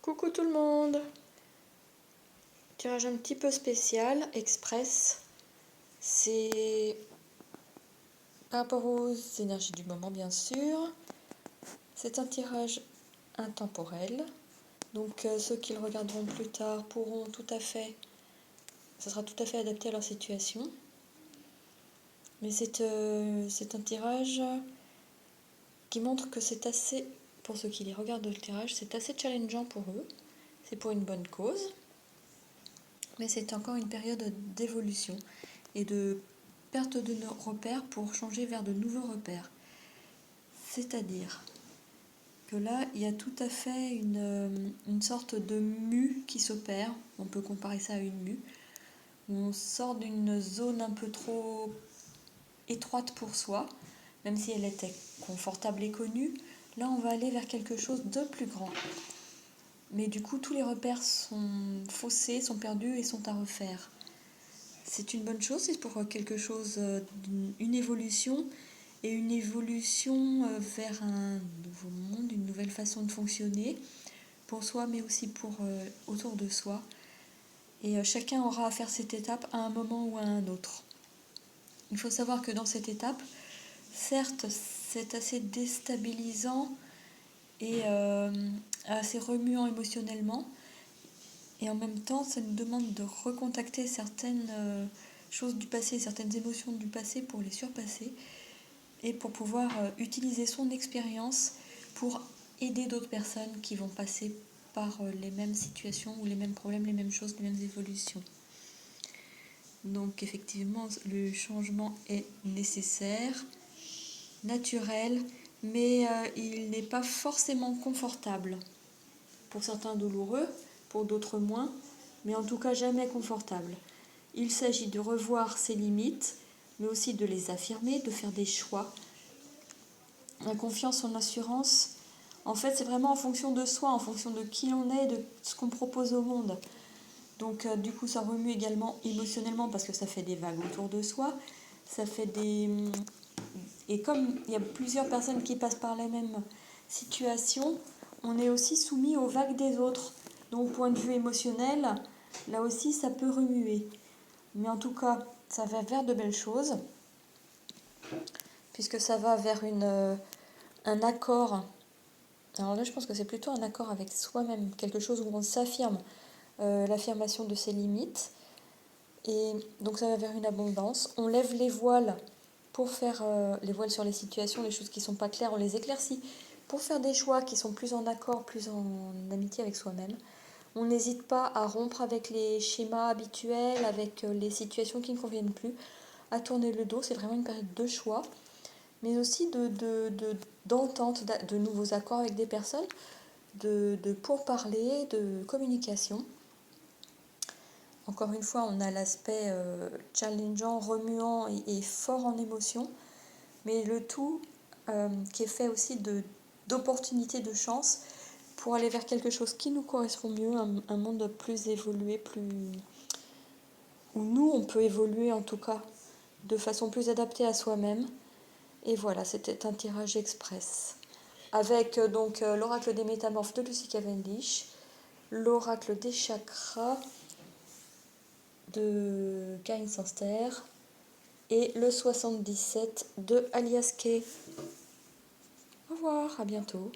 Coucou tout le monde! Tirage un petit peu spécial, express. C'est par rapport aux énergies du moment, bien sûr. C'est un tirage intemporel. Donc ceux qui le regarderont plus tard pourront ça sera tout à fait adapté à leur situation. Mais c'est un tirage qui montre que c'est assez, pour ceux qui les regardent le tirage, c'est assez challengeant pour eux. C'est pour une bonne cause. Mais c'est encore une période d'évolution et de perte de nos repères pour changer vers de nouveaux repères. C'est-à-dire que là, il y a tout à fait une sorte de mue qui s'opère. On peut comparer ça à une mue. Où on sort d'une zone un peu trop étroite pour soi, même si elle était confortable et connue. Là, on va aller vers quelque chose de plus grand. Mais du coup, tous les repères sont faussés, sont perdus et sont à refaire. C'est une bonne chose, c'est pour quelque chose, une évolution, et une évolution vers un nouveau monde, une nouvelle façon de fonctionner, pour soi mais aussi pour autour de soi. Et chacun aura à faire cette étape à un moment ou à un autre. Il faut savoir que dans cette étape, certes, c'est assez déstabilisant et assez remuant émotionnellement, et en même temps, ça nous demande de recontacter certaines choses du passé, certaines émotions du passé pour les surpasser et pour pouvoir utiliser son expérience pour aider d'autres personnes qui vont passer par les mêmes situations ou les mêmes problèmes, les mêmes choses, les mêmes évolutions. Donc effectivement, le changement est nécessaire, naturel, mais il n'est pas forcément confortable. Pour certains douloureux, pour d'autres moins, mais en tout cas jamais confortable. Il s'agit de revoir ses limites, mais aussi de les affirmer, de faire des choix. La confiance, son assurance, en fait, c'est vraiment en fonction de soi, en fonction de qui on est, de ce qu'on propose au monde. Donc, du coup, ça remue également émotionnellement parce que ça fait des vagues autour de soi. Ça fait des... Et comme il y a plusieurs personnes qui passent par la même situation, on est aussi soumis aux vagues des autres. Donc, point de vue émotionnel, là aussi, ça peut remuer. Mais en tout cas, ça va vers de belles choses, puisque ça va vers un accord. Alors là, je pense que c'est plutôt un accord avec soi-même, quelque chose où on s'affirme, l'affirmation de ses limites. Et donc ça va vers une abondance. On lève les voiles pour faire les voiles sur les situations, les choses qui ne sont pas claires, on les éclaircit pour faire des choix qui sont plus en accord, plus en amitié avec soi-même. On n'hésite pas à rompre avec les schémas habituels, avec les situations qui ne conviennent plus, à tourner le dos. C'est vraiment une période de choix, mais aussi d'entente, de nouveaux accords avec des personnes, de pourparlers, de communication. Encore une fois, on a l'aspect challengeant, remuant et fort en émotion, mais le tout qui est fait aussi d'opportunités, de chance, pour aller vers quelque chose qui nous correspond mieux, un monde plus évolué, où nous, on peut évoluer en tout cas de façon plus adaptée à soi-même. Et voilà, c'était un tirage express. Avec donc l'oracle des métamorphes de Lucy Cavendish, l'oracle des chakras de Cain Sanster et le 77 de Alias Kay. Au revoir, à bientôt.